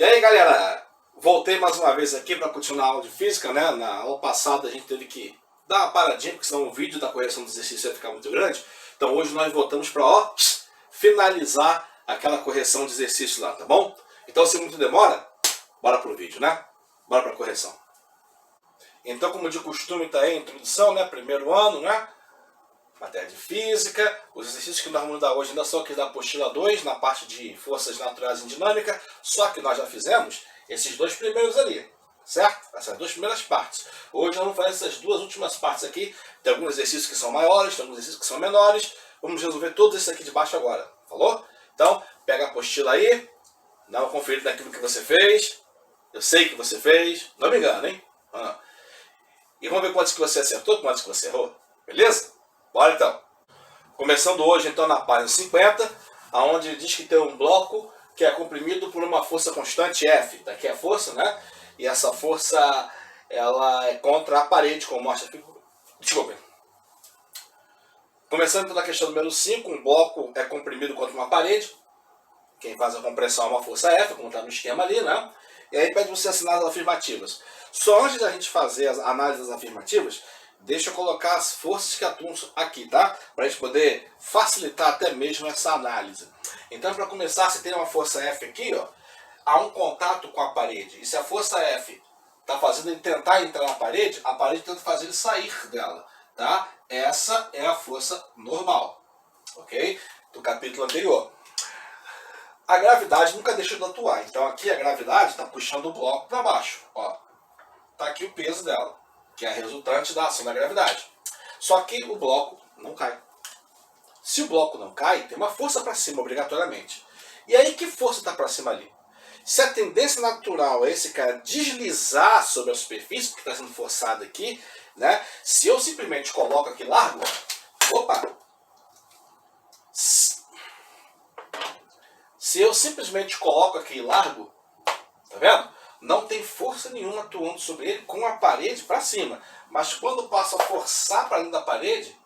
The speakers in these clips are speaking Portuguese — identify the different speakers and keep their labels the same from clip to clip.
Speaker 1: E aí, galera, voltei mais uma vez aqui para continuar a aula de física, né? Na aula passada a gente teve que dar uma paradinha, porque senão o vídeo da correção do exercício ia ficar muito grande. Então hoje nós voltamos para finalizar aquela correção de exercício lá, tá bom? Então se muito demora, bora pro vídeo, né? Bora para a correção. Então, como de costume, tá aí a introdução, né? Primeiro ano, né? Matéria de física. Os exercícios que nós vamos dar hoje ainda são aqui da apostila 2, na parte de forças naturais e dinâmica. Só que nós já fizemos esses dois primeiros ali, certo? Essas duas primeiras partes. Hoje nós vamos fazer essas duas últimas partes aqui. Tem alguns exercícios que são maiores, tem alguns exercícios que são menores. Vamos resolver todos esses aqui de baixo agora, falou? Então, pega a apostila aí, dá uma conferida naquilo que você fez. Eu sei que você fez, não me engano, hein? E vamos ver quantos que você acertou e quantos que você errou, beleza? Bora então. Começando hoje então na página 50, onde diz que tem um bloco que é comprimido por uma força constante F. Daqui é a força, né? E essa força ela é contra a parede, como mostra aqui. Desculpem. Começando então na questão número 5, um bloco é comprimido contra uma parede. Quem faz a compressão é uma força F, como está no esquema ali, né? E aí pede você assinar as afirmativas. Só antes da gente fazer as análises afirmativas, deixa eu colocar as forças que atuam aqui, tá? Para a gente poder facilitar até mesmo essa análise. Então, para começar, você tem uma força F aqui, ó. Há um contato com a parede. E se a força F está fazendo ele tentar entrar na parede, a parede tenta fazer ele sair dela, tá? Essa é a força normal, ok? Do capítulo anterior. A gravidade nunca deixa de atuar. Então, aqui a gravidade está puxando o bloco para baixo, ó. Tá aqui o peso dela, que é a resultante da ação da gravidade. Só que o bloco não cai. Se o bloco não cai, tem uma força para cima, obrigatoriamente. E aí, que força está para cima ali? Se a tendência natural é esse cara deslizar sobre a superfície, que está sendo forçado aqui, né? Se eu simplesmente coloco aqui largo, opa! Se eu simplesmente coloco aqui largo, tá vendo? Não tem força nenhuma atuando sobre ele com a parede para cima. Mas quando passo a forçar para dentro da parede,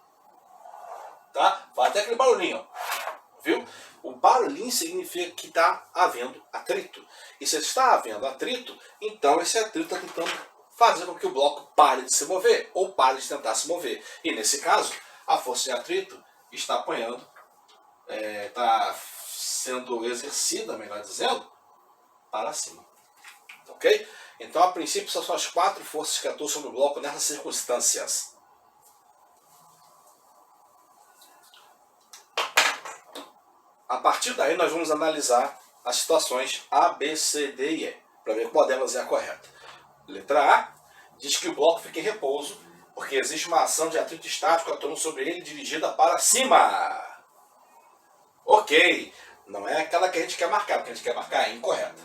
Speaker 1: tá? Faz até aquele barulhinho, ó. Viu? O barulhinho significa que está havendo atrito. E se está havendo atrito, então esse atrito está tentando fazer com que o bloco pare de se mover, ou pare de tentar se mover. E nesse caso, a força de atrito está apanhando, está sendo exercida, melhor dizendo, para cima. Ok? Então, a princípio, são só as 4 forças que atuam sobre o bloco nessas circunstâncias. A partir daí, nós vamos analisar as situações A, B, C, D e E, para ver qual delas é a correta. Letra A diz que o bloco fica em repouso, porque existe uma ação de atrito estático atuando sobre ele dirigida para cima. Ok, não é aquela que a gente quer marcar, porque a gente quer marcar é incorreta.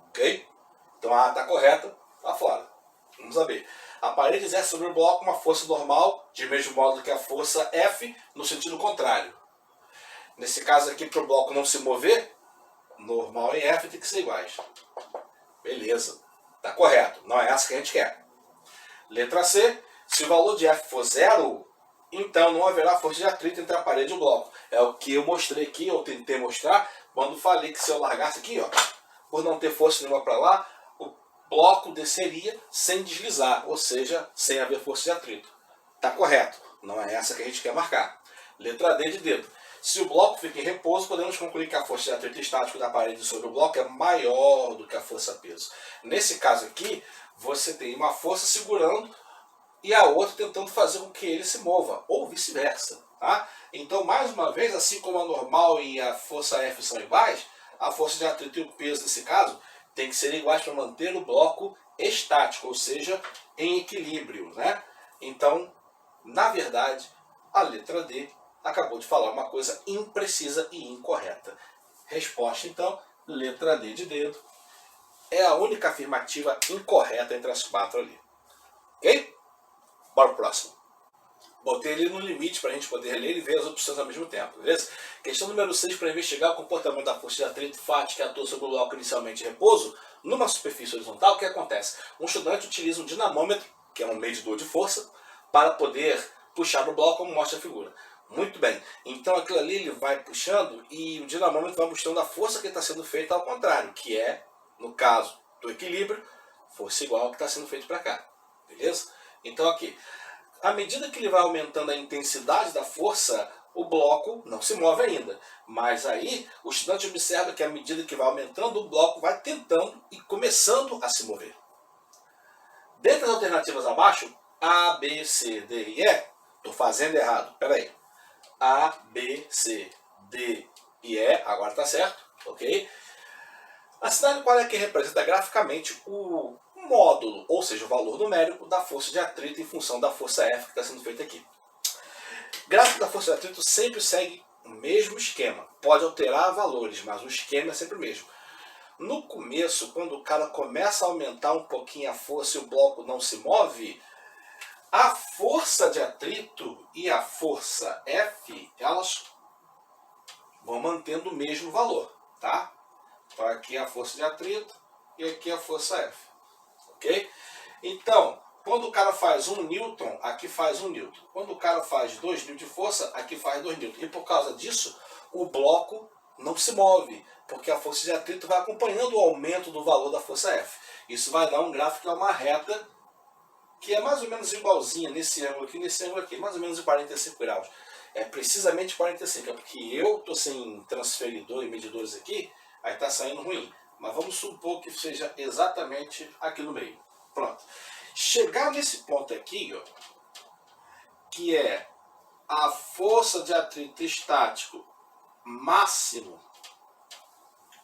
Speaker 1: Ok? Então a A está correta, está fora. Vamos saber. A parede exerce sobre o bloco uma força normal, de mesmo modo que a força F, no sentido contrário. Nesse caso aqui, para o bloco não se mover, normal e F tem que ser iguais. Beleza. Está correto. Não é essa que a gente quer. Letra C. Se o valor de F for 0, então não haverá força de atrito entre a parede e o bloco. É o que eu mostrei aqui, eu tentei mostrar, quando falei que se eu largasse aqui, ó, por não ter força nenhuma para lá, o bloco desceria sem deslizar, ou seja, sem haver força de atrito. Está correto. Não é essa que a gente quer marcar. Letra D de dedo. Se o bloco fica em repouso, podemos concluir que a força de atrito estático da parede sobre o bloco é maior do que a força-peso. Nesse caso aqui, você tem uma força segurando e a outra tentando fazer com que ele se mova, ou vice-versa. Tá? Então, mais uma vez, assim como a normal e a força F são iguais, a força de atrito e o peso, nesse caso, tem que ser iguais para manter o bloco estático, ou seja, em equilíbrio, né? Então, na verdade, a letra D acabou de falar uma coisa imprecisa e incorreta. Resposta, então, letra D de dedo. É a única afirmativa incorreta entre as 4 ali. Ok? Bora pro próximo. Botei ele no limite para a gente poder ler e ver as opções ao mesmo tempo, beleza? Questão número 6, para investigar o comportamento da força de atrito FAT que atua sobre o bloco inicialmente em repouso, numa superfície horizontal, o que acontece? Um estudante utiliza um dinamômetro, que é um medidor de força, para poder puxar no bloco, como mostra a figura. Muito bem, então aquilo ali ele vai puxando e o dinamômetro vai mostrando a força que está sendo feita ao contrário, que é no caso do equilíbrio, força igual ao que está sendo feito para cá. Beleza? Então aqui, à medida que ele vai aumentando a intensidade da força, o bloco não se move ainda. Mas aí o estudante observa que à medida que vai aumentando, o bloco vai tentando e começando a se mover. Dentre as alternativas abaixo, A, B, C, D e E, estou fazendo errado, peraí. A, B, C, D e E, agora está certo, ok? Assinale qual é que representa graficamente o módulo, ou seja, o valor numérico da força de atrito em função da força F que está sendo feita aqui. Gráfico da força de atrito sempre segue o mesmo esquema. Pode alterar valores, mas o esquema é sempre o mesmo. No começo, quando o cara começa a aumentar um pouquinho a força e o bloco não se move, a força de atrito e a força F, elas vão mantendo o mesmo valor, tá? Então aqui é a força de atrito e aqui é a força F, ok? Então, quando o cara faz 1 newton, aqui faz 1 newton. Quando o cara faz 2 newton de força, aqui faz 2 newton. E por causa disso, o bloco não se move, porque a força de atrito vai acompanhando o aumento do valor da força F. Isso vai dar um gráfico que é uma reta que é mais ou menos igualzinha nesse ângulo aqui, mais ou menos de 45 graus. É precisamente 45, é porque eu estou sem transferidor e medidores aqui, aí está saindo ruim. Mas vamos supor que seja exatamente aqui no meio. Pronto. Chegar nesse ponto aqui, ó, que é a força de atrito estático máximo,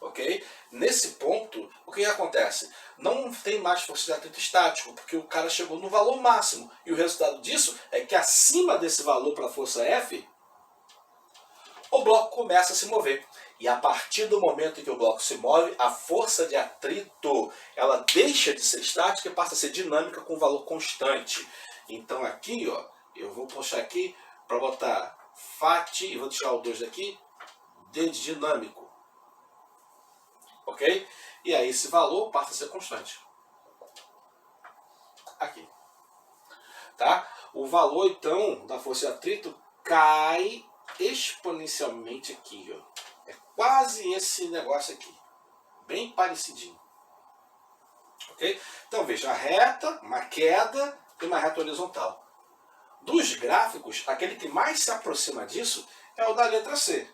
Speaker 1: ok? Nesse ponto, o que acontece? Não tem mais força de atrito estático, porque o cara chegou no valor máximo. E o resultado disso é que acima desse valor para a força F, o bloco começa a se mover. E a partir do momento em que o bloco se move, a força de atrito ela deixa de ser estática e passa a ser dinâmica com valor constante. Então aqui, ó, eu vou puxar aqui para botar FAT, e vou tirar o 2 daqui, D de dinâmico. Ok? E aí esse valor passa a ser constante. Aqui. Tá? O valor, então, da força de atrito cai exponencialmente aqui, ó. É quase esse negócio aqui. Bem parecidinho. Ok? Então veja, a reta, uma queda e uma reta horizontal. Dos gráficos, aquele que mais se aproxima disso é o da letra C.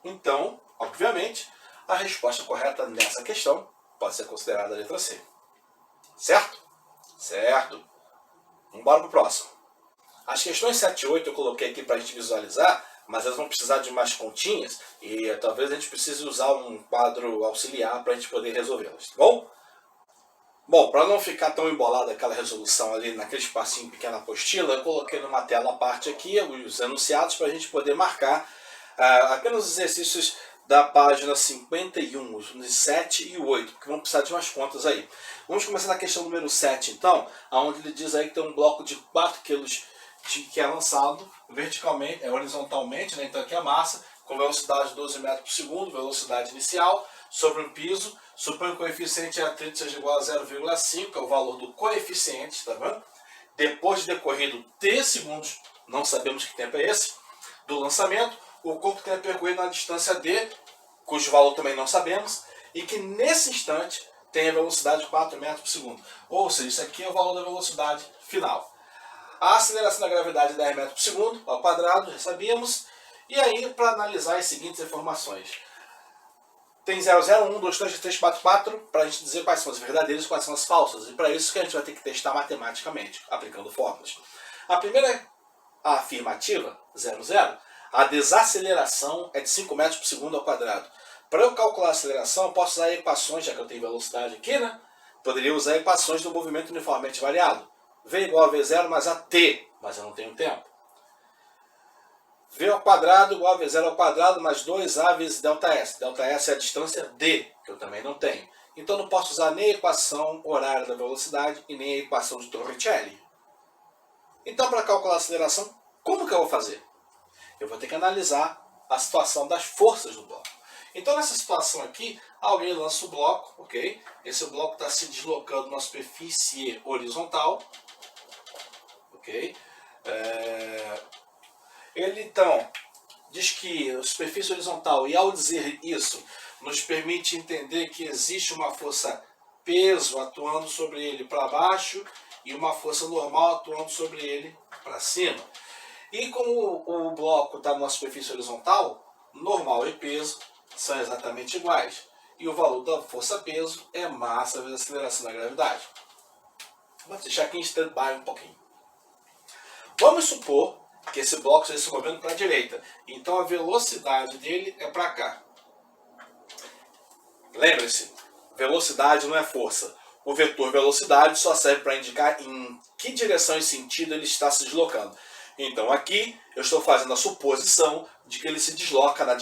Speaker 1: Então, obviamente, a resposta correta nessa questão pode ser considerada a letra C. Certo? Certo. Vamos embora para o próximo. As questões 7 e 8 eu coloquei aqui para a gente visualizar, mas elas vão precisar de mais continhas e talvez a gente precise usar um quadro auxiliar para a gente poder resolvê-las, tá bom? Bom, para não ficar tão embolada aquela resolução ali naquele espacinho pequena apostila, eu coloquei numa tela à parte aqui os enunciados para a gente poder marcar apenas os exercícios da página 51, os 7 e 8, porque vamos precisar de umas contas aí. Vamos começar na questão número 7, então, onde ele diz aí que tem um bloco de 4 kg que é lançado verticalmente, horizontalmente, né? Então aqui a massa, com velocidade de 12 metros por segundo, velocidade inicial, sobre um piso, supõe que o coeficiente de atrito seja igual a 0,5, que é o valor do coeficiente, tá vendo? Depois de decorrido T segundos, não sabemos que tempo é esse, do lançamento, o corpo tem percorrido na distância D, cujo valor também não sabemos, e que nesse instante tem a velocidade de 4 metros por segundo. Ou seja, isso aqui é o valor da velocidade final. A aceleração da gravidade é 10 metros por segundo, ao quadrado, já sabíamos. E aí, para analisar as seguintes informações. Tem 0, 0, 1, 2, 3, 3, 4, 4, para a gente dizer quais são as verdadeiras e quais são as falsas. E para isso que a gente vai ter que testar matematicamente, aplicando fórmulas. A primeira, a afirmativa, 0, 0, a desaceleração é de 5 metros por segundo ao quadrado. Para eu calcular a aceleração, eu posso usar equações, já que eu tenho velocidade aqui, né? Poderia usar equações do movimento uniformemente variado. V igual a V0 mais a T, mas eu não tenho tempo. V ao quadrado igual a V0 ao quadrado mais 2A vezes ΔS. ΔS é a distância D, que eu também não tenho. Então não posso usar nem a equação horária da velocidade e nem a equação de Torricelli. Então para calcular a aceleração, como que eu vou fazer? Eu vou ter que analisar a situação das forças do bloco. Então nessa situação aqui, alguém lança o bloco, ok? Esse bloco está se deslocando na superfície horizontal, ok? Ele então diz que a superfície horizontal, e ao dizer isso, nos permite entender que existe uma força peso atuando sobre ele para baixo e uma força normal atuando sobre ele para cima. E como o bloco está numa superfície horizontal, normal e peso são exatamente iguais. E o valor da força-peso é massa vezes aceleração da gravidade. Vou deixar aqui em stand-by um pouquinho. Vamos supor que esse bloco esteja se movendo para a direita. Então a velocidade dele é para cá. Lembre-se, velocidade não é força. O vetor velocidade só serve para indicar em que direção e sentido ele está se deslocando. Então aqui eu estou fazendo a suposição de que ele se desloca na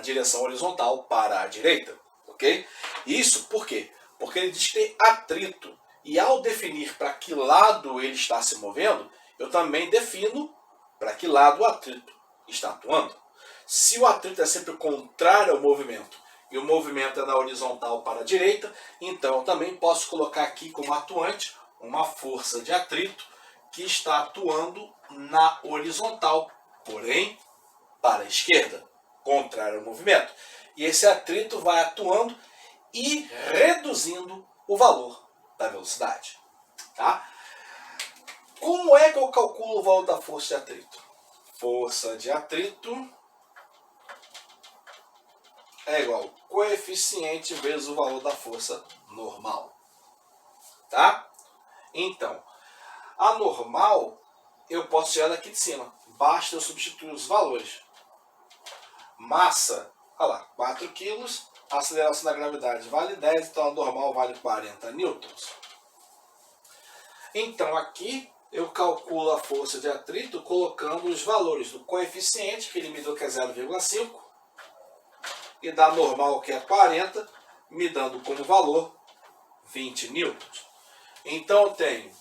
Speaker 1: direção horizontal para a direita. Ok? Isso por quê? Porque ele diz que tem atrito. E ao definir para que lado ele está se movendo, eu também defino para que lado o atrito está atuando. Se o atrito é sempre contrário ao movimento e o movimento é na horizontal para a direita, então eu também posso colocar aqui como atuante uma força de atrito que está atuando na horizontal, porém para a esquerda, contrário ao movimento. E esse atrito vai atuando e reduzindo o valor da velocidade. Tá? Como é que eu calculo o valor da força de atrito? Força de atrito é igual ao coeficiente vezes o valor da força normal. Tá? Então, a normal eu posso tirar daqui de cima. Basta eu substituir os valores. Massa, olha lá, 4 kg. A aceleração da gravidade vale 10, então a normal vale 40 newtons. Então aqui eu calculo a força de atrito colocando os valores do coeficiente, que ele me deu que é 0,5, e da normal, que é 40, me dando como valor 20 newtons. Então eu tenho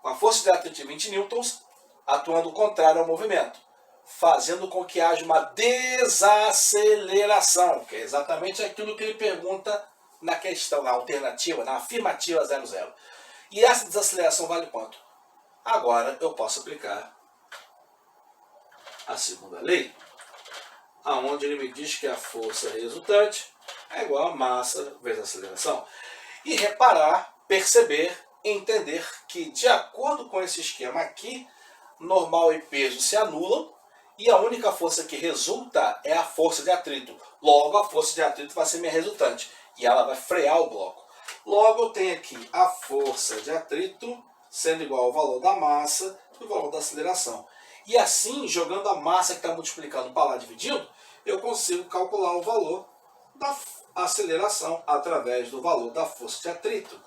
Speaker 1: a força de atrito de 20 newtons atuando contrário ao movimento, fazendo com que haja uma desaceleração, que é exatamente aquilo que ele pergunta na questão, na alternativa, na afirmativa 00. E essa desaceleração vale quanto? Agora eu posso aplicar a segunda lei, aonde ele me diz que a força resultante é igual a massa vezes a aceleração. E reparar, perceber, entender que, de acordo com esse esquema aqui, normal e peso se anulam, e a única força que resulta é a força de atrito. Logo, a força de atrito vai ser minha resultante, e ela vai frear o bloco. Logo, eu tenho aqui a força de atrito sendo igual ao valor da massa e o valor da aceleração. E assim, jogando a massa que está multiplicando para lá dividindo, eu consigo calcular o valor da aceleração através do valor da força de atrito.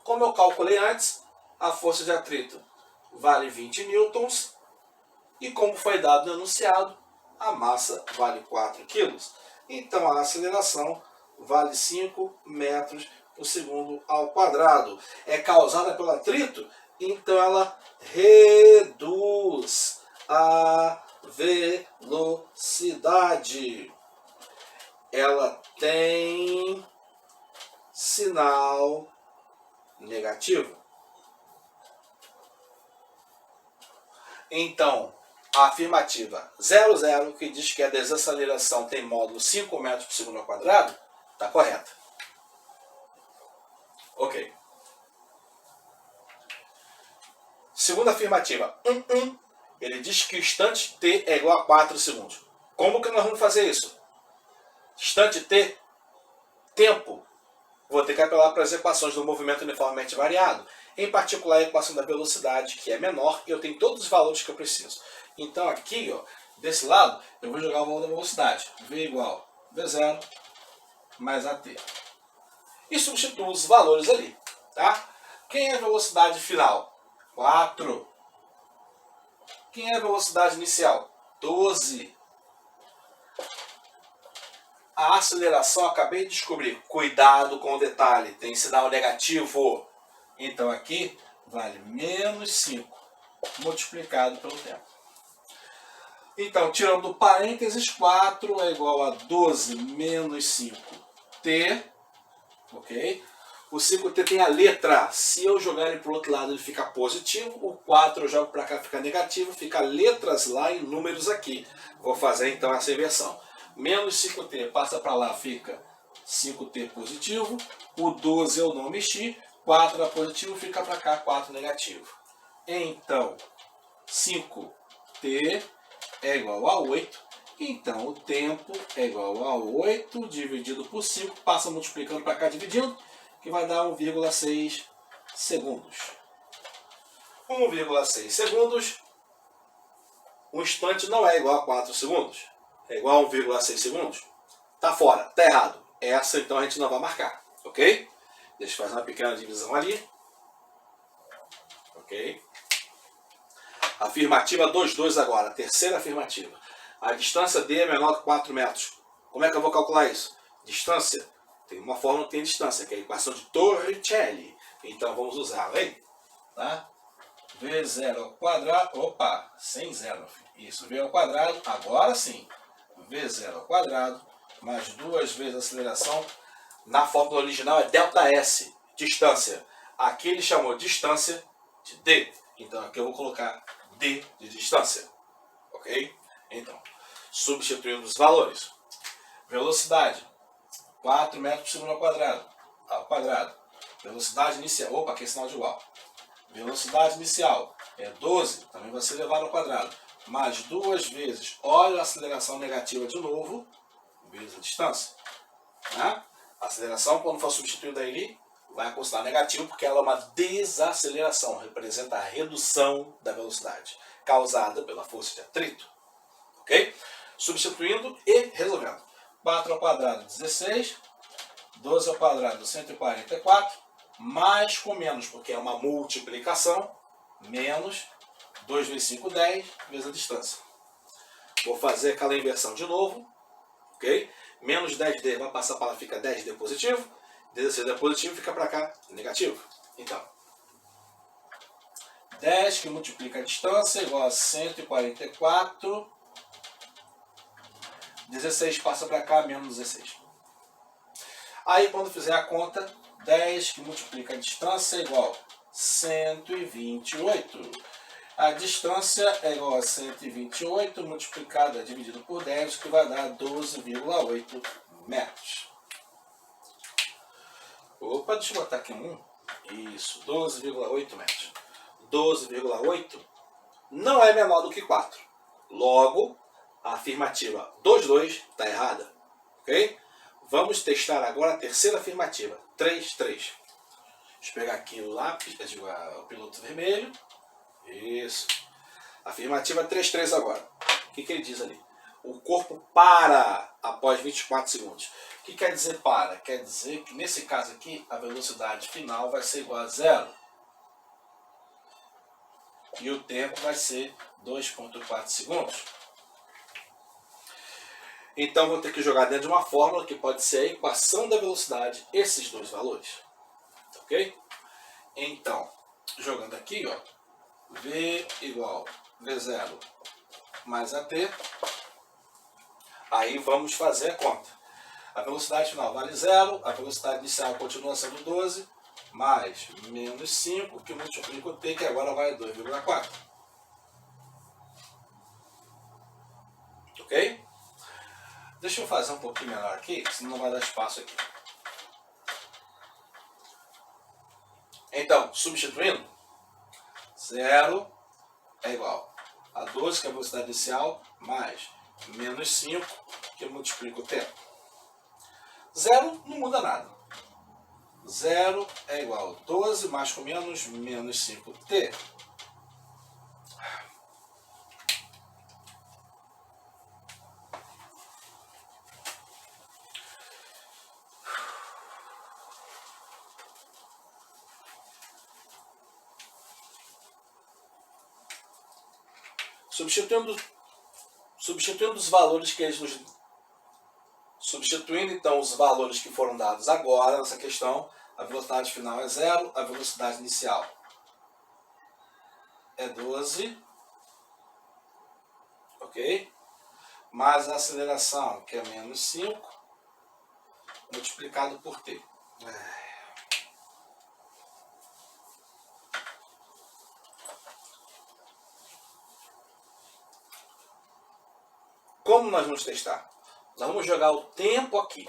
Speaker 1: Como eu calculei antes, a força de atrito vale 20 newtons, e como foi dado no enunciado, a massa vale 4 kg. Então a aceleração vale 5 metros por segundo ao quadrado. É causada pelo atrito, então ela reduz a velocidade. Ela tem sinal negativo. Então, a afirmativa 00, que diz que a desaceleração tem módulo 5 metros por segundo ao quadrado, está correta. Ok. Segunda afirmativa, ele diz que o instante t é igual a 4 segundos. Como que nós vamos fazer isso? Instante t, tempo. Vou ter que apelar para as equações do movimento uniformemente variado. Em particular, a equação da velocidade, que é menor, e eu tenho todos os valores que eu preciso. Então aqui, ó, desse lado, eu vou jogar o valor da velocidade. V igual a V0 mais AT. E substituo os valores ali. Tá? Quem é a velocidade final? 4. Quem é a velocidade inicial? 12. A aceleração, acabei de descobrir. Cuidado com o detalhe, tem sinal negativo. Então aqui vale menos 5 multiplicado pelo tempo. Então, tirando do parênteses, 4 é igual a 12 menos 5t. Ok? O 5t tem a letra. Se eu jogar ele para o outro lado, ele fica positivo. O 4 eu jogo para cá, fica negativo. Fica letras lá e números aqui. Vou fazer então essa inversão. Menos 5t passa para lá, fica 5t positivo. O 12 eu não mexi. 4 é positivo, fica para cá 4 negativo. Então, 5t é igual a 8. Então, o tempo é igual a 8 dividido por 5. Passa multiplicando para cá, dividindo, que vai dar 1,6 segundos. 1,6 segundos. Um instante não é igual a 4 segundos. É igual a 1,6 segundos. Tá fora, tá errado. Essa então a gente não vai marcar, ok? Deixa eu fazer uma pequena divisão ali. Ok? Afirmativa 2,2 agora, terceira afirmativa. A distância D é menor que 4 metros. Como é que eu vou calcular isso? Distância. Tem uma fórmula que tem distância, que é a equação de Torricelli. Então vamos usá-la aí. Tá? V0 ao quadrado. Opa, sem zero. Isso, V ao quadrado. Agora sim. V0 ao quadrado mais 2 vezes a aceleração. Na fórmula original é ΔS, distância. Aqui ele chamou distância de D. Então aqui eu vou colocar D de distância. Ok? Então, substituindo os valores. Velocidade, 4 metros por segundo ao quadrado. Velocidade inicial, opa, aqui é sinal de igual. Velocidade inicial é 12, também vai ser elevado ao quadrado. Mais 2 vezes, olha a aceleração negativa de novo, vezes a distância. Né? A aceleração, quando for substituída ali, vai considerar negativo, porque ela é uma desaceleração, representa a redução da velocidade, causada pela força de atrito. Ok? Substituindo e resolvendo. 4 ao quadrado, 16. 12 ao quadrado, 144. Mais com menos, porque é uma multiplicação. Menos 2 vezes 5, 10, vezes a distância. Vou fazer aquela inversão de novo. Ok? Menos 10D vai passar para lá, fica 10D positivo. 16D positivo, fica para cá negativo. Então, 10 que multiplica a distância igual a 144. 16 passa para cá, menos 16. Aí, quando fizer a conta, 10 que multiplica a distância é igual a 128. A distância é igual a 128 multiplicada, dividido por 10, que vai dar 12,8 metros. Opa, deixa eu botar aqui um. Isso, 12,8 metros. 12,8 não é menor do que 4. Logo, a afirmativa 2,2 está errada. Ok? Vamos testar agora a terceira afirmativa, 3,3. Deixa eu pegar aqui o lápis, o piloto vermelho. Isso. Afirmativa 3,3 agora. O que ele diz ali? O corpo para após 24 segundos. O que quer dizer para? Quer dizer que nesse caso aqui, a velocidade final vai ser igual a zero. E o tempo vai ser 2,4 segundos. Então vou ter que jogar dentro de uma fórmula que pode ser a equação da velocidade, esses dois valores. Ok? Então, jogando aqui, ó, V igual V0 mais AT. Aí vamos fazer a conta. A velocidade final vale 0, a velocidade inicial continua sendo 12, mais menos 5, que multiplica o T, que agora vai 2,4. Ok? Deixa eu fazer um pouquinho menor aqui, senão não vai dar espaço aqui. Então, substituindo, 0 é igual a 12, que é a velocidade inicial, mais menos 5, que multiplica o tempo. 0 não muda nada. 0 é igual a 12 mais com menos, menos 5t. Substituindo os valores que eles nos... Substituindo então os valores que foram dados agora nessa questão, a velocidade final é 0, a velocidade inicial é 12, ok? Mais a aceleração, que é menos 5, multiplicado por t. Como nós vamos testar? nós vamos jogar o tempo aqui.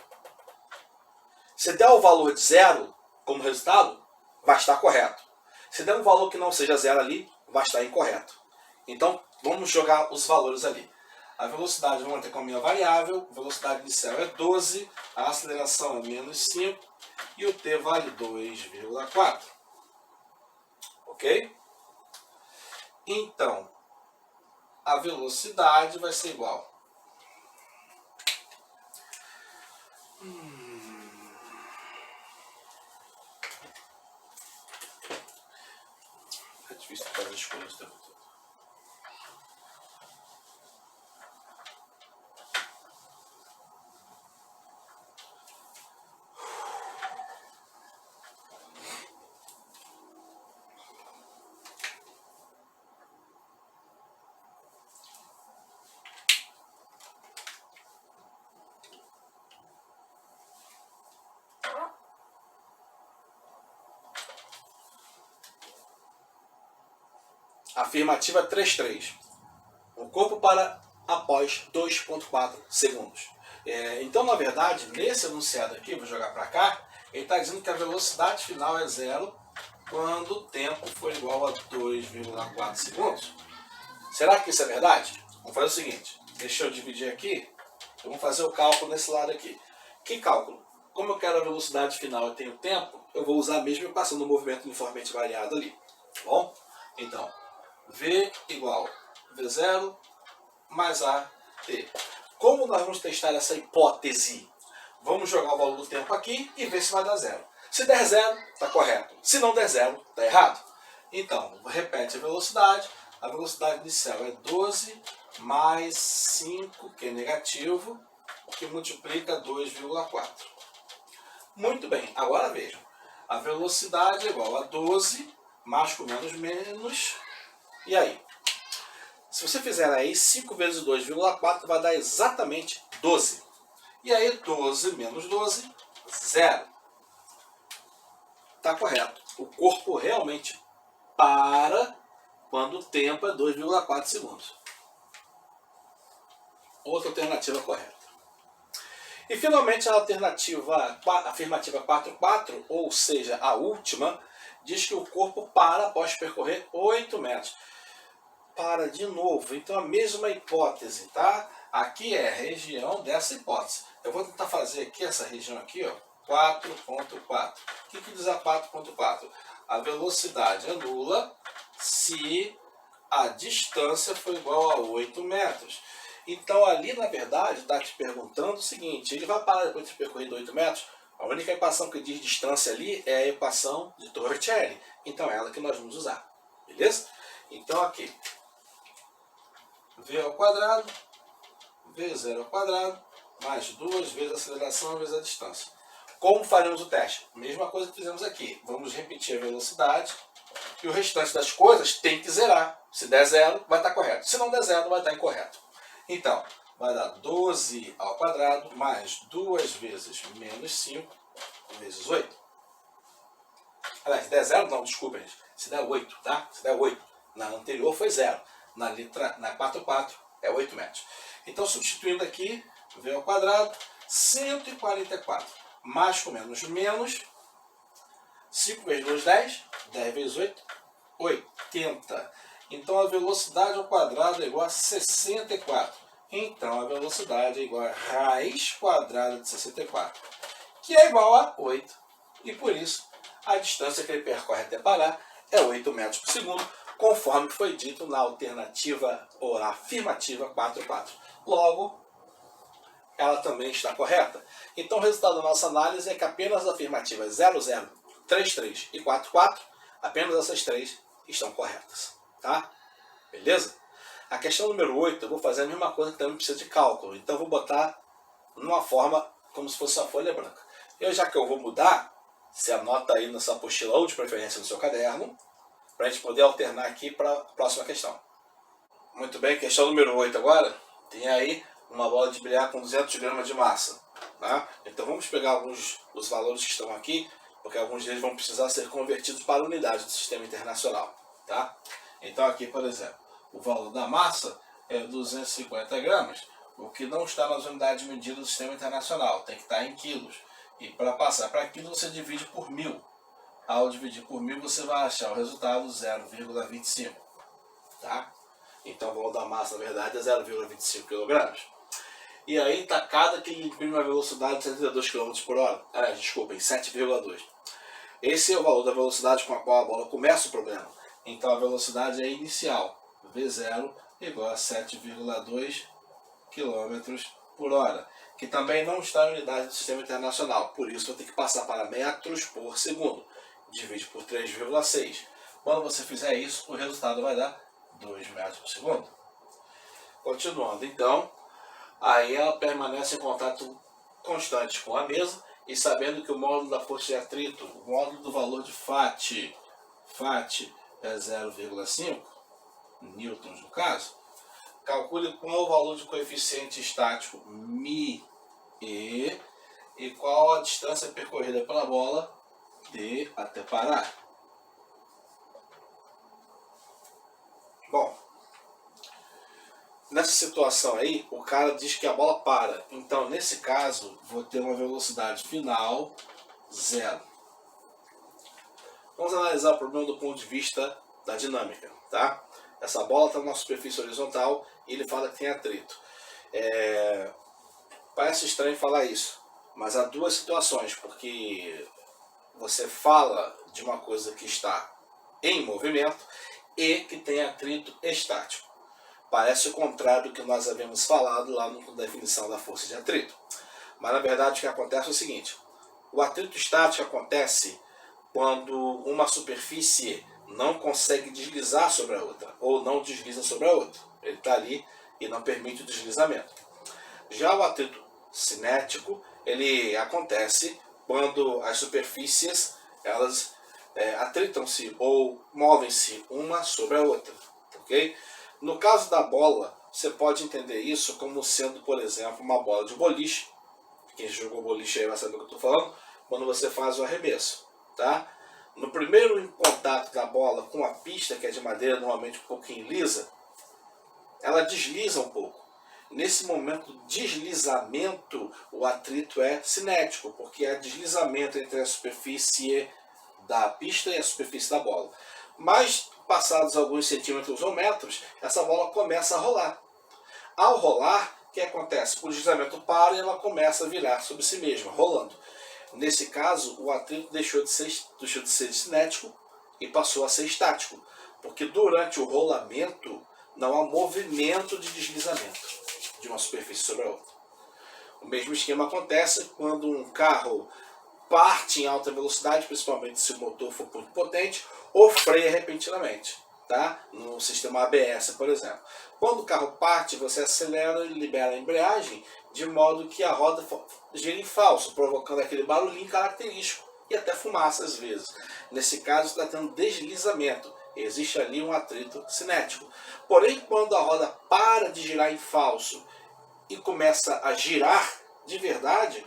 Speaker 1: Se der o valor de 0 como resultado, vai estar correto. Se der um valor que não seja 0 ali, vai estar incorreto. Então, vamos jogar os valores ali. A velocidade vamos ter como minha variável, a velocidade inicial é 12, a aceleração é menos 5 e o t vale 2,4. Ok? Então, a velocidade vai ser igual. É difícil fazer escolhas o tempo todo. Afirmativa 3.3. O corpo para após 2,4 segundos. Então, na verdade, nesse enunciado aqui, vou jogar para cá, ele está dizendo que a velocidade final é 0 quando o tempo for igual a 2,4 segundos. Será que isso é verdade? Vamos fazer o seguinte, deixa eu dividir aqui, vamos fazer o cálculo nesse lado aqui. Que cálculo? Como eu quero a velocidade final e tenho tempo, eu vou usar a mesma equação do movimento uniformemente variado ali. Tá bom? Então, V igual V0 mais AT. Como nós vamos testar essa hipótese? Vamos jogar o valor do tempo aqui e ver se vai dar 0. Se der 0, está correto. Se não der 0, está errado. Então, repete a velocidade. A velocidade inicial é 12 mais 5, que é negativo, que multiplica 2,4. Muito bem, agora vejam. A velocidade é igual a 12, mais com menos, menos. E aí? Se você fizer aí 5 vezes 2,4 vai dar exatamente 12. E aí 12 menos 12, 0. Está correto. O corpo realmente para quando o tempo é 2,4 segundos. Outra alternativa correta. E finalmente a alternativa afirmativa 4.4, ou seja, a última, diz que o corpo para após percorrer 8 metros. Para de novo, então a mesma hipótese, tá? Aqui é a região dessa hipótese. Eu vou tentar fazer aqui essa região aqui, ó, 4.4. O que diz a 4.4? A velocidade é nula se a distância for igual a 8 metros. Então ali, na verdade, está te perguntando o seguinte, ele vai parar depois de percorrer 8 metros? A única equação que diz distância ali é a equação de Torricelli. Então é ela que nós vamos usar, beleza? Então aqui, V ao quadrado, V0 ao quadrado, mais 2 vezes a aceleração vezes a distância. Como faremos o teste? Mesma coisa que fizemos aqui. Vamos repetir a velocidade e o restante das coisas tem que zerar. Se der 0, vai estar correto. Se não der 0, vai estar incorreto. Então, vai dar 12 ao quadrado mais 2 vezes menos 5 vezes 8. Aliás, se der 0, não, desculpa, gente. Se der 8, tá? Se der 8. Na anterior foi 0. Na 4.4 é 8 metros. Então, substituindo aqui, V ao quadrado, 144. Mais com menos, menos. 5 vezes 2, 10. 10 vezes 8, 80. Então, a velocidade ao quadrado é igual a 64. Então, a velocidade é igual a raiz quadrada de 64, que é igual a 8. E por isso, a distância que ele percorre até parar é 8 metros por segundo, conforme foi dito na alternativa ou na afirmativa 4.4. Logo, ela também está correta. Então, o resultado da nossa análise é que apenas as afirmativas 00, 33 e 4.4, apenas essas três estão corretas. Tá? Beleza? A questão número 8, eu vou fazer a mesma coisa que também precisa de cálculo. Então, eu vou botar numa forma como se fosse uma folha branca. Já que eu vou mudar, você anota aí nessa apostila ou de preferência no seu caderno, para a gente poder alternar aqui para a próxima questão. Muito bem, questão número 8 agora. Tem aí uma bola de bilhar com 200 gramas de massa. Tá? Então, vamos pegar alguns dos valores que estão aqui, porque alguns deles vão precisar ser convertidos para a unidade do sistema internacional. Tá? Então aqui, por exemplo, o valor da massa é 250 gramas. o que não está nas unidades de medida do sistema internacional, tem que estar em quilos. E para passar para quilos você divide por 1000. Ao dividir por 1000 você vai achar o resultado 0,25. Tá? Então o valor da massa na verdade é 0,25 kg. E aí está cada que ele imprime uma velocidade de 72 km por hora. Desculpem, 7,2. Esse é o valor da velocidade com a qual a bola começa o problema. Então a velocidade é inicial, V0 igual a 7,2 km por hora, que também não está em unidade do sistema internacional, por isso eu tenho que passar para metros por segundo. Divide por 3,6. Quando você fizer isso, o resultado vai dar 2 metros por segundo. Continuando, então, aí ela permanece em contato constante com a mesa e sabendo que o módulo da força de atrito, o módulo do valor de FAT é 0,5 newtons no caso, calcule qual é o valor de coeficiente estático μe e qual a distância percorrida pela bola D até parar. Bom, nessa situação aí, o cara diz que a bola para. Então, nesse caso, vou ter uma velocidade final 0. Vamos analisar o problema do ponto de vista da dinâmica, tá? Essa bola está numa superfície horizontal e ele fala que tem atrito. Parece estranho falar isso, mas há duas situações, porque você fala de uma coisa que está em movimento e que tem atrito estático. Parece o contrário do que nós havíamos falado lá na definição da força de atrito. Mas na verdade o que acontece é o seguinte: o atrito estático acontece quando uma superfície não consegue deslizar sobre a outra, ou não desliza sobre a outra. Ele está ali e não permite o deslizamento. Já o atrito cinético, ele acontece quando as superfícies elas atritam-se ou movem-se uma sobre a outra. Okay? No caso da bola, você pode entender isso como sendo, por exemplo, uma bola de boliche. Quem jogou boliche aí vai saber o que eu estou falando. Quando você faz o arremesso. Tá? No primeiro contato da bola com a pista, que é de madeira normalmente um pouquinho lisa, ela desliza um pouco. Nesse momento de deslizamento, o atrito é cinético, porque é deslizamento entre a superfície da pista e a superfície da bola. Mas, passados alguns centímetros ou metros, essa bola começa a rolar. Ao rolar, o que acontece? O deslizamento para e ela começa a virar sobre si mesma, rolando. Nesse caso, o atrito deixou de ser cinético e passou a ser estático, porque durante o rolamento não há movimento de deslizamento de uma superfície sobre a outra. O mesmo esquema acontece quando um carro parte em alta velocidade, principalmente se o motor for muito potente, ou freia repentinamente, tá? No sistema ABS, por exemplo. Quando o carro parte, você acelera e libera a embreagem, de modo que a roda gira em falso, provocando aquele barulhinho característico e até fumaça às vezes. Nesse caso, está tendo deslizamento. Existe ali um atrito cinético. Porém, quando a roda para de girar em falso e começa a girar de verdade,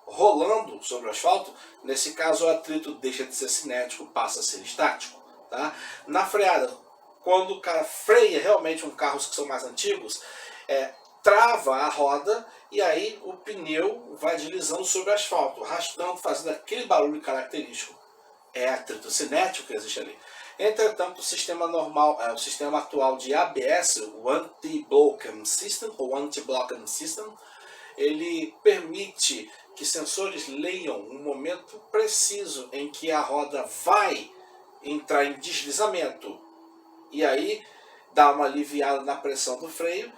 Speaker 1: rolando sobre o asfalto, nesse caso o atrito deixa de ser cinético, passa a ser estático. Tá? Na freada, quando o cara freia realmente carros que são mais antigos, trava a roda e aí o pneu vai deslizando sobre o asfalto, arrastando, fazendo aquele barulho característico. É atrito cinético que existe ali. Entretanto, o sistema normal, o sistema atual de ABS, o Anti-Blocking System, ou Anti-Blocking System, ele permite que sensores leiam um momento preciso em que a roda vai entrar em deslizamento e aí dá uma aliviada na pressão do freio,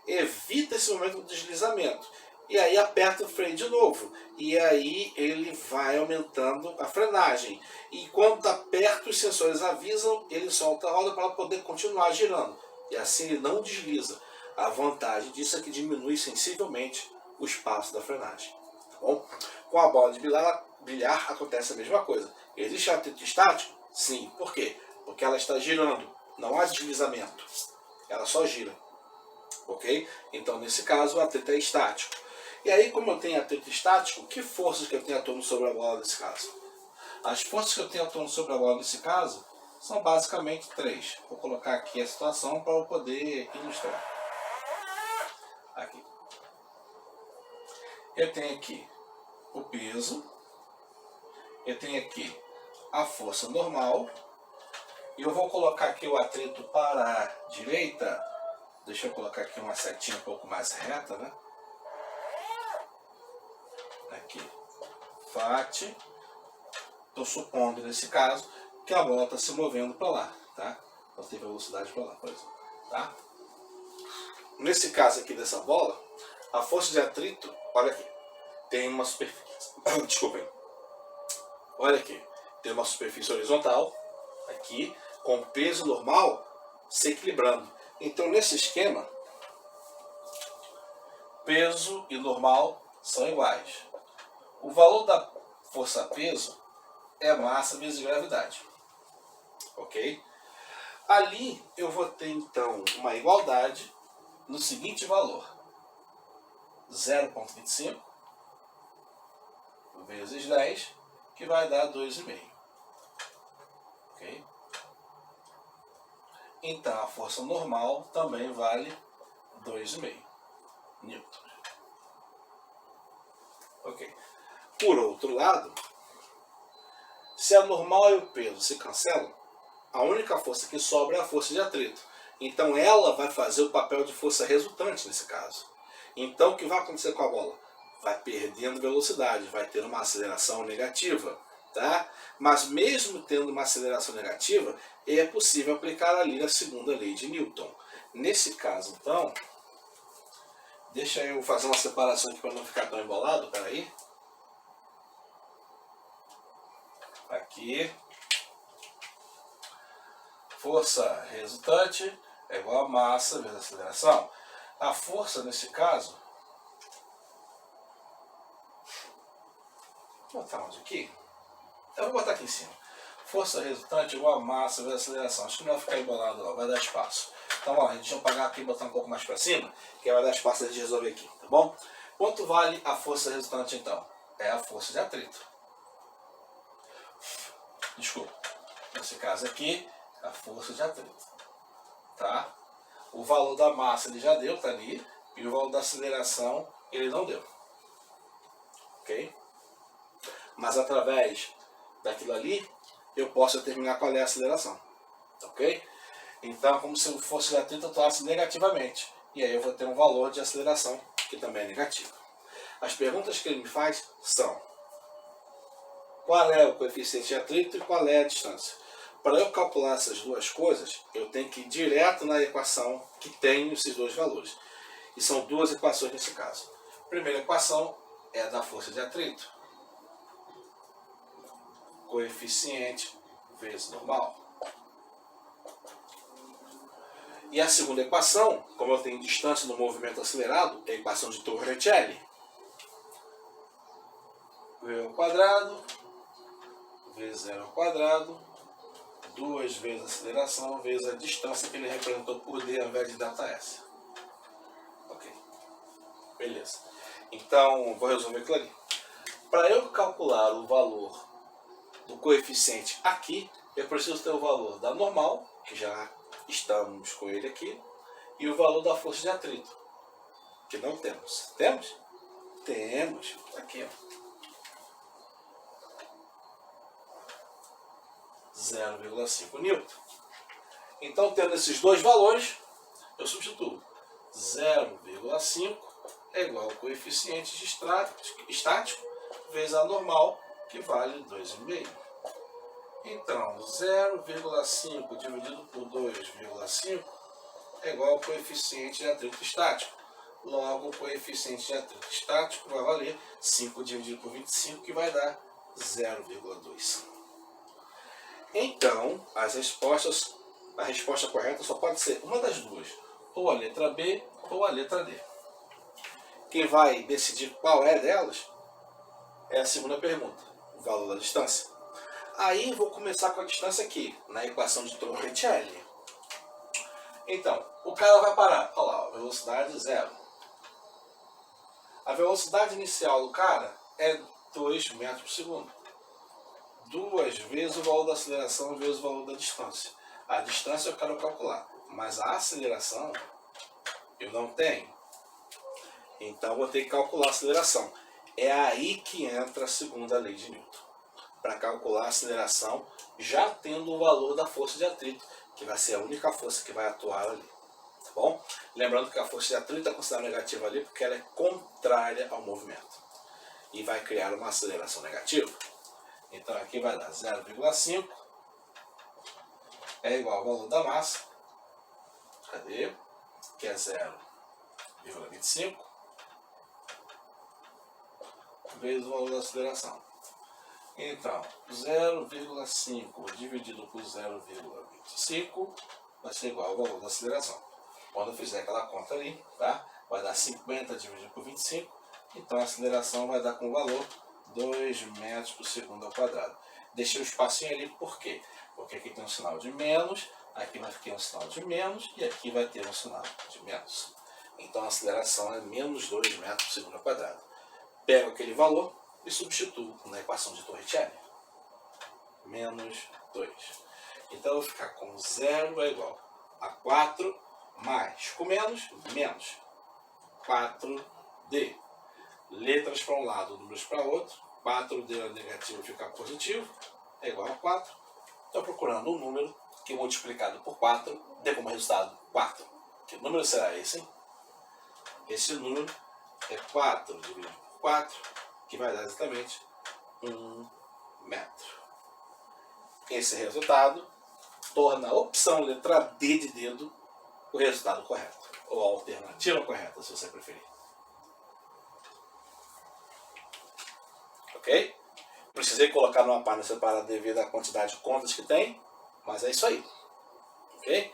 Speaker 1: evita esse momento de deslizamento e aí aperta o freio de novo e aí ele vai aumentando a frenagem e quando está perto os sensores avisam, ele solta a roda para poder continuar girando e assim ele não desliza. A vantagem disso é que diminui sensivelmente o espaço da frenagem. Tá bom? Com a bola de bilhar acontece a mesma coisa. Existe atrito estático? Sim. Por quê? Porque ela está girando. Não há deslizamento. Ela só gira. Ok? Então, nesse caso, o atrito é estático. E aí, como eu tenho atrito estático, que forças que eu tenho atuando sobre a bola nesse caso? As forças que eu tenho atuando sobre a bola nesse caso são basicamente 3. Vou colocar aqui a situação para eu poder ilustrar. Aqui. Eu tenho aqui o peso, eu tenho aqui a força normal, e eu vou colocar aqui o atrito para a direita. Deixa eu colocar aqui uma setinha um pouco mais reta, né? Aqui, FAT. Estou supondo, nesse caso, que a bola está se movendo para lá, tá? Então tem velocidade para lá, por exemplo, tá? Nesse caso aqui dessa bola, a força de atrito, olha aqui, tem uma superfície, desculpem, olha aqui, tem uma superfície horizontal, aqui, com peso normal se equilibrando. Então nesse esquema, peso e normal são iguais. O valor da força-peso é massa vezes gravidade, ok? Ali eu vou ter então uma igualdade no seguinte valor: 0,25 vezes 10, que vai dar 2,5. Ok? Então a força normal também vale 2,5 newtons. Ok. Por outro lado, se a normal e o peso se cancelam, a única força que sobra é a força de atrito. Então ela vai fazer o papel de força resultante nesse caso. Então o que vai acontecer com a bola? Vai perdendo velocidade, vai ter uma aceleração negativa, tá? Mas mesmo tendo uma aceleração negativa, é possível aplicar ali a segunda lei de Newton. Nesse caso, então, deixa eu fazer uma separação aqui para não ficar tão embolado, peraí. Aqui, força resultante é igual a massa vezes a aceleração. A força, nesse caso, vou botar onde aqui? Eu vou botar aqui em cima. Força resultante igual a massa vezes a aceleração. Acho que não vai ficar embolado não, vai dar espaço. Então, ó, deixa eu apagar aqui e botar um pouco mais para cima, que vai dar espaço de resolver aqui, tá bom? Quanto vale a força resultante, então? É a força de atrito. Desculpa. Nesse caso aqui, a força de atrito. Tá? O valor da massa ele já deu, tá ali. E o valor da aceleração ele não deu. Ok? Mas através daquilo ali, eu posso determinar qual é a aceleração. Ok? Então, como se fosse de atrito, eu atuasse negativamente. E aí eu vou ter um valor de aceleração que também é negativo. As perguntas que ele me faz são: qual é o coeficiente de atrito e qual é a distância? Para eu calcular essas duas coisas, eu tenho que ir direto na equação que tem esses dois valores. E são duas equações nesse caso. A primeira equação é a da força de atrito. Coeficiente vezes normal. E a segunda equação, como eu tenho distância no movimento acelerado, é a equação de Torricelli. V ao quadrado vezes zero ao quadrado, 2 vezes a aceleração vezes a distância que ele representou por D ao invés de ΔS. Ok. Beleza. Então, vou resolver aquilo ali. Para eu calcular o valor do coeficiente aqui, eu preciso ter o valor da normal, que já estamos com ele aqui, e o valor da força de atrito, que não temos. Temos? Temos. Aqui, ó. 0,5 newton. Então, tendo esses dois valores, eu substituo. 0,5 é igual ao coeficiente de estático vezes a normal, que vale 2,5. Então, 0,5 dividido por 2,5 é igual ao coeficiente de atrito estático. Logo, o coeficiente de atrito estático vai valer 5 dividido por 25, que vai dar 0,2. Então, a resposta correta só pode ser uma das duas, ou a letra B ou a letra D. Quem vai decidir qual é delas é a segunda pergunta, o valor da distância. Aí vou começar com a distância aqui, na equação de Torricelli. Então, o cara vai parar, olha lá, velocidade 0. A velocidade inicial do cara é 2 metros por segundo. 2 vezes o valor da aceleração vezes o valor da distância. A distância eu quero calcular, mas a aceleração eu não tenho. Então vou ter que calcular a aceleração. É aí que entra a segunda lei de Newton. Para calcular a aceleração, já tendo o valor da força de atrito, que vai ser a única força que vai atuar ali. Tá bom? Lembrando que a força de atrito é considerada negativa ali porque ela é contrária ao movimento. E vai criar uma aceleração negativa. Então aqui vai dar 0,5 é igual ao valor da massa. Cadê? Que é 0,25 vezes o valor da aceleração. Então, 0,5 dividido por 0,25 vai ser igual ao valor da aceleração. Quando eu fizer aquela conta ali, tá? Vai dar 50 dividido por 25. Então a aceleração vai dar com o valor 2 metros por segundo ao quadrado. Deixei o espacinho ali, por quê? Porque aqui tem um sinal de menos, aqui vai ter um sinal de menos e aqui vai ter um sinal de menos. Então a aceleração é menos 2 metros por segundo ao quadrado. Pego aquele valor e substituo na equação de Torricelli. Menos 2. Então eu vou ficar com 0 é igual a 4 mais, com menos, menos 4D. Letras para um lado, números para outro. 4D negativo fica positivo, é igual a 4. Estou procurando um número que multiplicado por 4 dê como resultado 4. Que número será esse, hein? Esse número é 4 dividido por 4, que vai dar exatamente 1 metro. Esse resultado torna a opção letra D de dedo o resultado correto, ou a alternativa correta, se você preferir. Ok? Precisei colocar numa página separada devido à quantidade de contas que tem, mas é isso aí. Ok?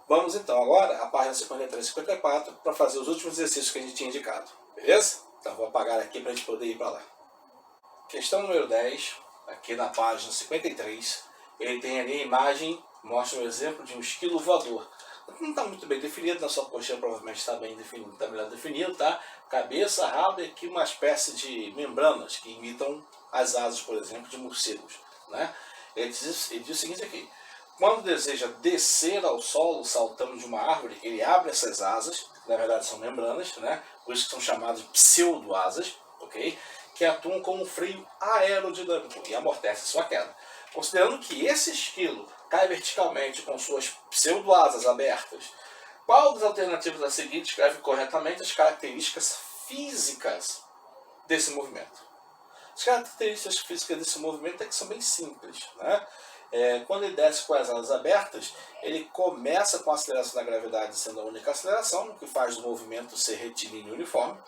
Speaker 1: Vamos então agora à página 53 e 54 para fazer os últimos exercícios que a gente tinha indicado. Beleza? Então vou apagar aqui para a gente poder ir para lá. Questão número 10, aqui na página 53, ele tem ali a imagem, mostra um exemplo de um esquilo voador. Não está muito bem definido, na sua coxinha provavelmente está bem definido, está melhor definido, tá? Cabeça, rabo e aqui uma espécie de membranas que imitam as asas, por exemplo, de morcegos, né? Ele diz o seguinte aqui: quando deseja descer ao solo saltando de uma árvore, ele abre essas asas, que na verdade são membranas, né? Por isso que são chamadas de pseudo-asas, ok? Que atuam como um freio aerodinâmico e amortecem sua queda. Considerando que esse esquilo cai verticalmente com suas pseudo-asas abertas, qual das alternativas a seguir descreve corretamente as características físicas desse movimento? As características físicas desse movimento é que são bem simples, né? Quando ele desce com as asas abertas, ele começa com a aceleração da gravidade sendo a única aceleração, o que faz o movimento ser retilíneo e uniforme,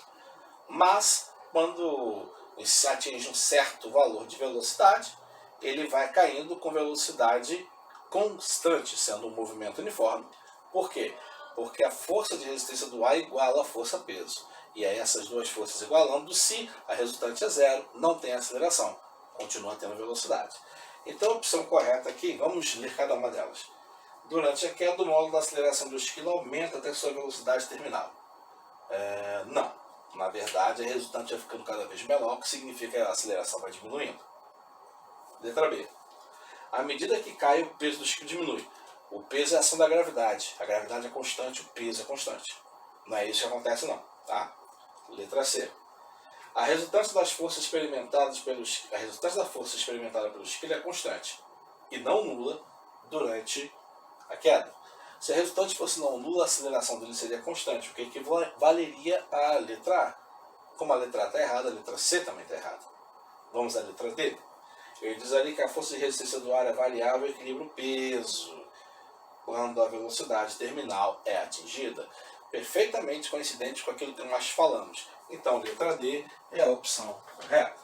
Speaker 1: mas quando se atinge um certo valor de velocidade, ele vai caindo com velocidade constante, sendo um movimento uniforme. Por quê? Porque a força de resistência do ar iguala a força-peso. E aí essas duas forças igualando, se a resultante é zero, não tem aceleração, continua tendo velocidade. Então a opção correta aqui, vamos ler cada uma delas. Durante a queda, o módulo da aceleração do esquilo aumenta até sua velocidade terminal. Não. Na verdade, a resultante vai ficando cada vez menor, o que significa que a aceleração vai diminuindo. Letra B. À medida que cai, o peso do esquilo diminui. O peso é a ação da gravidade. A gravidade é constante, o peso é constante. Não é isso que acontece não, tá? Letra C. A resultante da força experimentada pelo esquilo é constante e não nula durante a queda. Se a resultante fosse não nula, a aceleração dele seria constante, o que equivaleria à letra A. Como a letra A está errada, a letra C também está errada. Vamos à letra D. Ele diz ali que a força de resistência do ar é variável e equilibra o peso quando a velocidade terminal é atingida. Perfeitamente coincidente com aquilo que nós falamos. Então, letra D é a opção correta.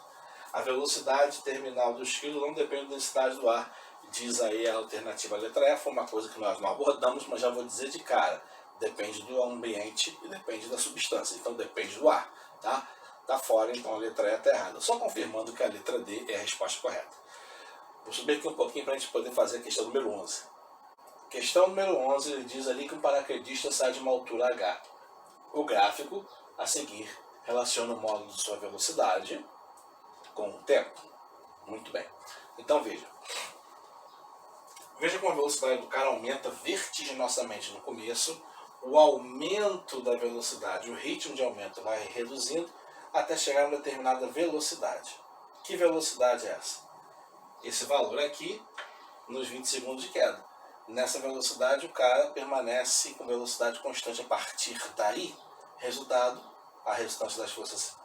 Speaker 1: A velocidade terminal do esquilo não depende da densidade do ar. Diz aí a alternativa letra E, foi uma coisa que nós não abordamos, mas já vou dizer de cara. Depende do ambiente e depende da substância. Então, depende do ar, tá? Tá fora, então a letra E está errada. Só confirmando que a letra D é a resposta correta. Vou subir aqui um pouquinho para a gente poder fazer a questão número 11. Questão número 11, ele diz ali que um paraquedista sai de uma altura H. O gráfico a seguir relaciona o módulo de sua velocidade com o tempo. Muito bem. Então veja. Veja como a velocidade do cara aumenta vertiginosamente no começo, o aumento da velocidade, o ritmo de aumento vai reduzindo até chegar a uma determinada velocidade. Que velocidade é essa? Esse valor aqui nos 20 segundos de queda. Nessa velocidade o cara permanece com velocidade constante a partir daí. Resultado, a resultante das forças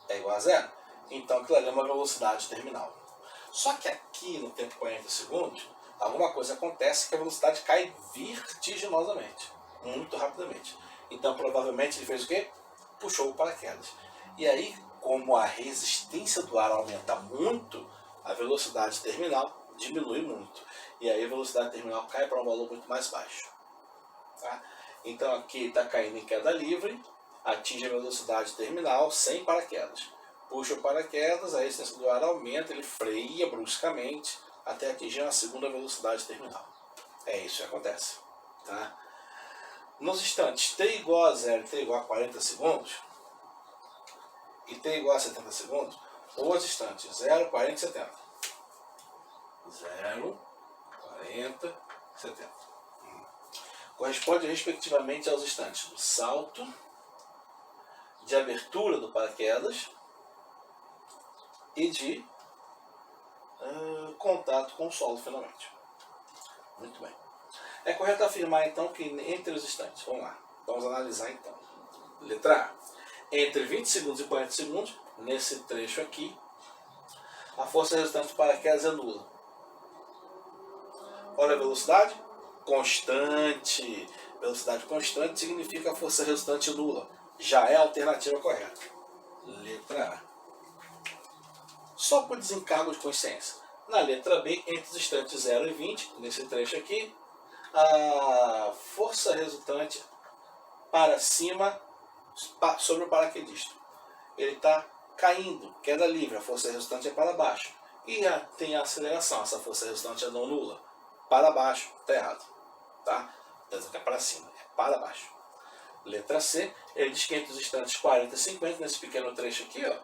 Speaker 1: é igual a zero. Então aquilo ali é uma velocidade terminal. Só que aqui no tempo 40 segundos, alguma coisa acontece que a velocidade cai vertiginosamente, muito rapidamente. Então provavelmente ele fez o quê? Puxou o paraquedas. E aí, como a resistência do ar aumenta muito, a velocidade terminal diminui muito. E aí a velocidade terminal cai para um valor muito mais baixo. Tá? Então aqui está caindo em queda livre, atinge a velocidade terminal sem paraquedas. Puxa o paraquedas, a resistência do ar aumenta, ele freia bruscamente até atingir a segunda velocidade terminal. É isso que acontece. Tá? Nos instantes t igual a 0 e t igual a 40 segundos, e t igual a 70 segundos, os instantes 0, 40 e 70. 0, 40, 70. Corresponde respectivamente aos instantes do salto, de abertura do paraquedas e de contato com o solo finalmente. Muito bem. É correto afirmar então que entre os instantes, vamos lá, vamos analisar então. Letra A. Entre 20 segundos e 40 segundos, nesse trecho aqui, a força resultante do paraquedas é nula. Olha a velocidade? Constante. Velocidade constante significa a força resultante nula. Já é a alternativa correta. Letra A. Só por desencargo de consciência. Na letra B, entre os instantes 0 e 20, nesse trecho aqui, a força resultante para cima sobre o paraquedista. Ele está caindo, queda livre, a força resultante é para baixo. E tem a aceleração, essa força resultante é não nula. Para baixo, está errado. Tá? É para cima, é para baixo. Letra C, ele diz que entre os instantes 40 e 50, nesse pequeno trecho aqui, ó,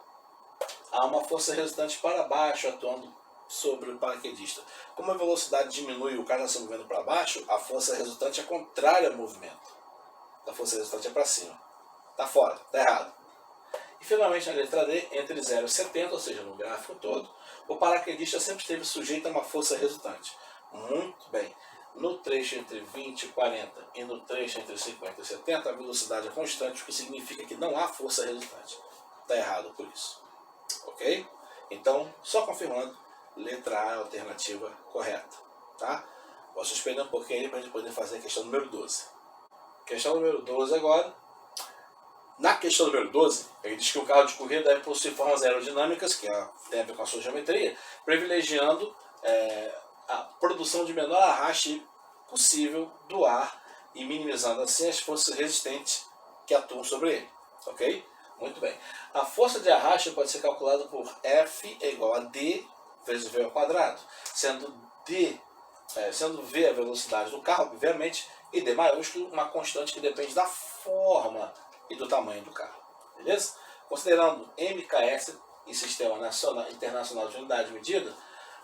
Speaker 1: há uma força resultante para baixo atuando sobre o paraquedista. Como a velocidade diminui e o cara está se movendo para baixo, a força resultante é contrária ao movimento. A força resultante é para cima. Está fora, está errado. E finalmente na letra D, entre 0 e 70, ou seja, no gráfico todo, o paraquedista sempre esteve sujeito a uma força resultante. Muito bem. No trecho entre 20 e 40 e no trecho entre 50 e 70, a velocidade é constante, o que significa que não há força resultante. Está errado por isso. Ok? Então, só confirmando, letra A é a alternativa correta. Tá? Vou suspender um pouquinho aí para a gente poder fazer a questão número 12. Questão número 12 agora. Na questão número 12, ele diz que o carro de corrida deve possuir formas aerodinâmicas, que tem a ver com a sua geometria, privilegiando a produção de menor arraste possível do ar e minimizando assim as forças resistentes que atuam sobre ele. Ok? Muito bem. A força de arraste pode ser calculada por F é igual a D vezes V ao quadrado, sendo V a velocidade do carro, obviamente, e D maiúsculo uma constante que depende da forma e do tamanho do carro. Beleza? Considerando MKS e Sistema Internacional de Unidade de Medida,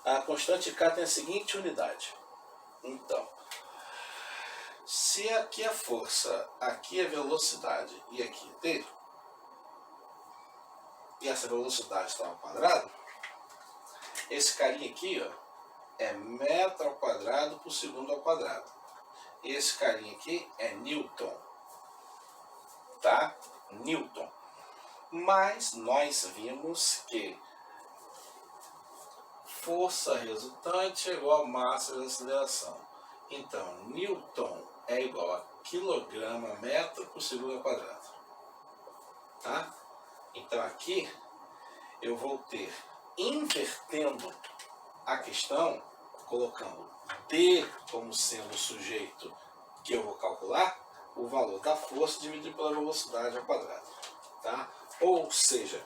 Speaker 1: a constante K tem a seguinte unidade. Então, se aqui é força, aqui é velocidade e aqui é D, e essa velocidade está ao quadrado, esse carinha aqui ó, é metro ao quadrado por segundo ao quadrado. Esse carinha aqui é Newton. Tá? Newton. Mas nós vimos que força resultante é igual a massa vezes aceleração. Então, Newton é igual a quilograma metro por segundo ao quadrado. Tá? Então aqui eu vou ter, invertendo a questão, colocando D como sendo o sujeito que eu vou calcular, o valor da força dividido pela velocidade ao quadrado. Tá? Ou seja,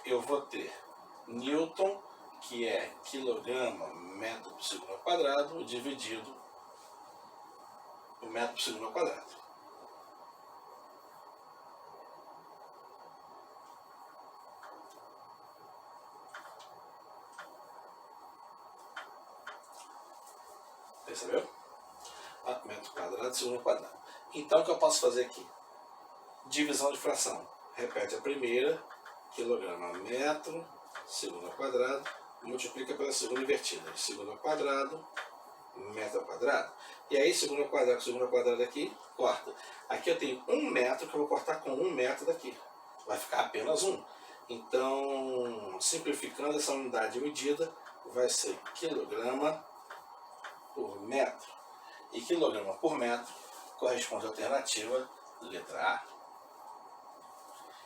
Speaker 1: eu vou ter Newton, que é quilograma metro por segundo ao quadrado, dividido o metro por segundo ao quadrado. Percebeu? metro quadrado, segundo ao quadrado. Então o que eu posso fazer aqui? Divisão de fração. Repete a primeira, quilograma metro, segundo ao quadrado, multiplica pela segunda invertida. Segundo ao quadrado, metro ao quadrado. E aí, segundo ao quadrado aqui, corta. Aqui eu tenho 1 metro que eu vou cortar com 1 metro daqui. Vai ficar apenas 1. Então, simplificando essa unidade de medida, vai ser quilograma por metro. E quilograma por metro corresponde à alternativa letra A.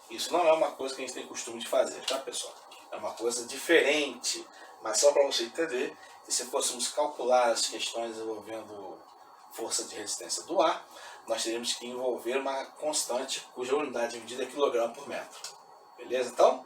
Speaker 1: Isso não é uma coisa que a gente tem costume de fazer, tá, pessoal? É uma coisa diferente, mas só para você entender que se fôssemos calcular as questões envolvendo força de resistência do ar, nós teríamos que envolver uma constante cuja unidade de medida é quilograma por metro. Beleza, então?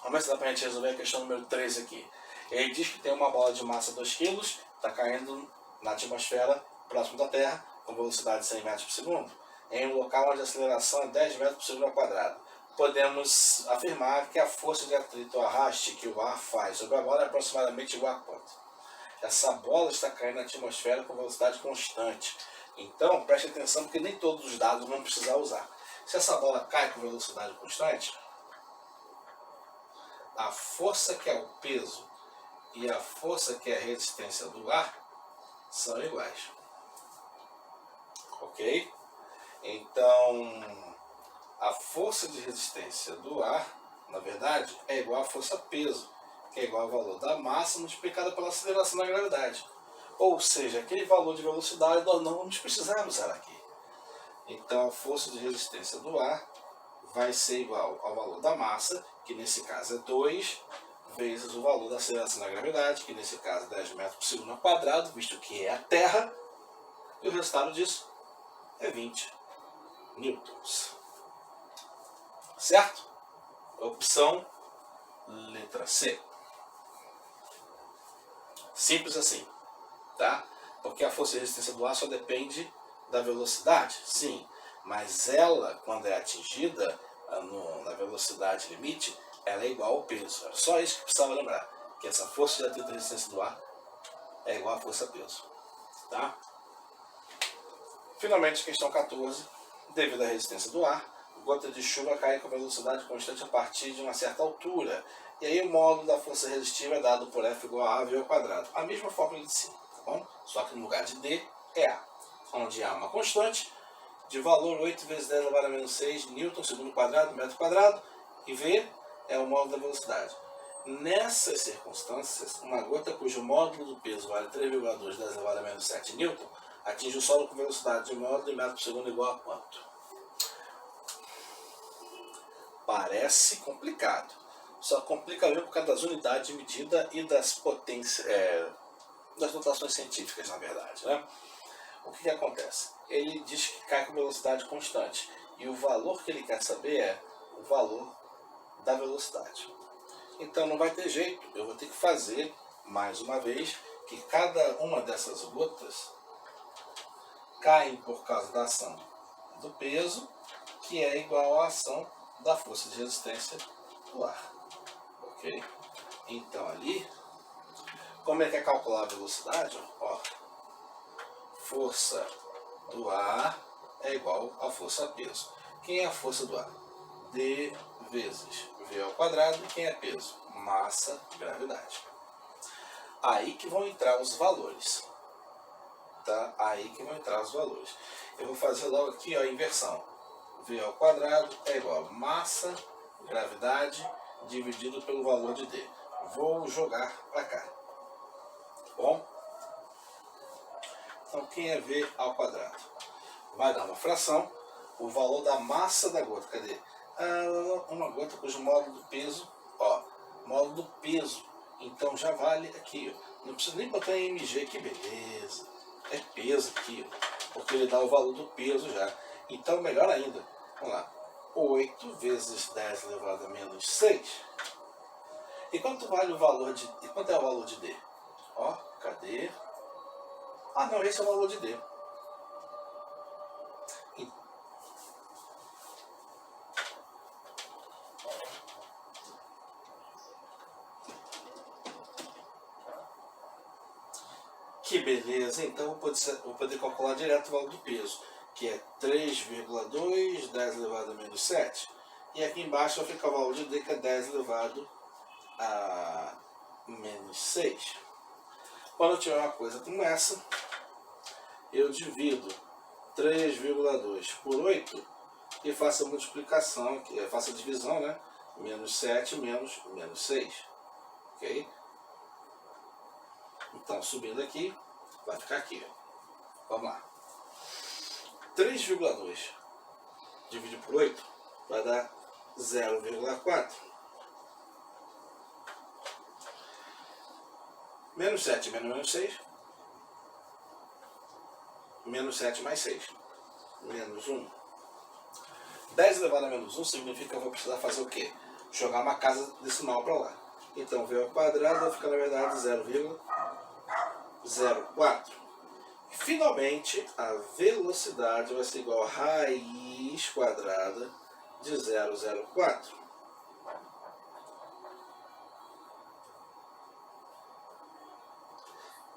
Speaker 1: Vamos ver se dá para a gente resolver a questão número 3 aqui. Ele diz que tem uma bola de massa 2 kg, está caindo na atmosfera próximo da Terra, com velocidade de 100 metros por segundo, em um local onde a aceleração é 10 metros por segundo ao quadrado. Podemos afirmar que a força de atrito ou arraste que o ar faz sobre a bola é aproximadamente igual a quanto? Essa bola está caindo na atmosfera com velocidade constante. Então, preste atenção porque nem todos os dados vão precisar usar. Se essa bola cai com velocidade constante, a força que é o peso e a força que é a resistência do ar são iguais. Ok? Então, a força de resistência do ar, na verdade, é igual à força-peso, que é igual ao valor da massa multiplicada pela aceleração da gravidade. Ou seja, aquele valor de velocidade nós não vamos precisar usar aqui. Então, a força de resistência do ar vai ser igual ao valor da massa, que nesse caso é 2, vezes o valor da aceleração da gravidade, que nesse caso é 10 metros por segundo ao quadrado, visto que é a Terra, e o resultado disso é 20 newtons. Certo? Opção letra C. Simples assim, tá? Porque a força de resistência do ar só depende da velocidade, sim, mas ela, quando é atingida na velocidade limite, ela é igual ao peso. Era só isso que precisava lembrar, que essa força de atrito da resistência do ar é igual à força-peso. Tá? Finalmente, questão 14. Devido à resistência do ar, gota de chuva cai com velocidade constante a partir de uma certa altura. E aí o módulo da força resistiva é dado por F igual a AV ao quadrado. A mesma fórmula de cima, tá bom? Só que no lugar de D é A, onde A é uma constante de valor 8 vezes 10 elevado a menos 6 newton segundo quadrado, metro quadrado, e V é o módulo da velocidade. Nessas circunstâncias, uma gota cujo módulo do peso vale 3,2 10 elevado a menos 7 newton atinge o solo com velocidade de módulo em metro por segundo igual a quanto? Parece complicado. Só complica mesmo por causa das unidades de medida e das potências, das notações científicas, na verdade, né? O que acontece? Ele diz que cai com velocidade constante. E o valor que ele quer saber é o valor da velocidade. Então não vai ter jeito. Eu vou ter que fazer, mais uma vez, que cada uma dessas gotas caem por causa da ação do peso, que é igual à ação da força de resistência do ar. Ok? Então ali, como ele quer calcular a velocidade, ó, força do ar é igual à força-peso. Quem é a força do ar? D vezes V ao quadrado. Quem é peso? Massa, gravidade. Aí que vão entrar os valores. Tá? Aí que vão entrar os valores. Eu vou fazer logo aqui ó, a inversão. V ao quadrado é igual a massa, gravidade, dividido pelo valor de D. Vou jogar para cá. Bom? Então, quem é V ao quadrado? Vai dar uma fração, o valor da massa da gota. Cadê? Uma gota cujo módulo do peso, ó, módulo do peso. Então já vale aqui, ó. Não precisa nem botar em mg, que beleza. É peso aqui, ó. porque ele dá o valor do peso já. Então, melhor ainda, vamos lá, 8 vezes 10 elevado a menos 6. E quanto vale o valor de... E quanto é o valor de D? Ó, cadê? Ah, não, esse é o valor de D. Que beleza, então vou poder calcular direto o valor do peso, que é 3,2, 10 elevado a menos 7. E aqui embaixo vai ficar o valor de D, que é 10 elevado a menos 6. Quando eu tiver uma coisa como essa, eu divido 3,2 por 8 e faço a multiplicação, faço a divisão, né? Menos 7 menos 6. Ok? Então, subindo aqui, vai ficar aqui. Vamos lá. 3,2 dividido por 8 vai dar 0,4. Menos 7 menos menos 6. Menos 7 mais 6. Menos 1. 10 elevado a menos 1 significa que eu vou precisar fazer o quê? Jogar uma casa decimal para lá. Então, v ao quadrado vai ficar, na verdade, 0,04. Finalmente, a velocidade vai ser igual a raiz quadrada de 0,04.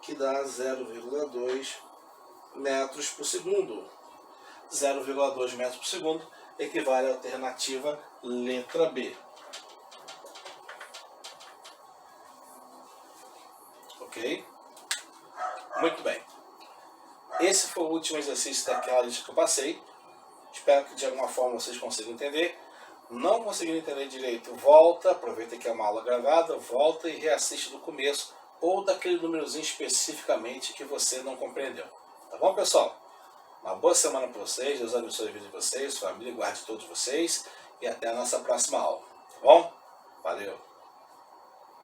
Speaker 1: Que dá 0,2 metros por segundo. 0,2 metros por segundo equivale à alternativa letra B. Ok? Muito bem. Esse foi o último exercício daquela lista que eu passei. Espero que de alguma forma vocês consigam entender. Não conseguiram entender direito, volta, aproveita que é uma aula gravada, volta e reassiste do começo ou daquele númerozinho especificamente que você não compreendeu. Tá bom, pessoal? Uma boa semana para vocês, Deus abençoe a vida de vocês, família, guarde todos vocês e até a nossa próxima aula. Tá bom? Valeu!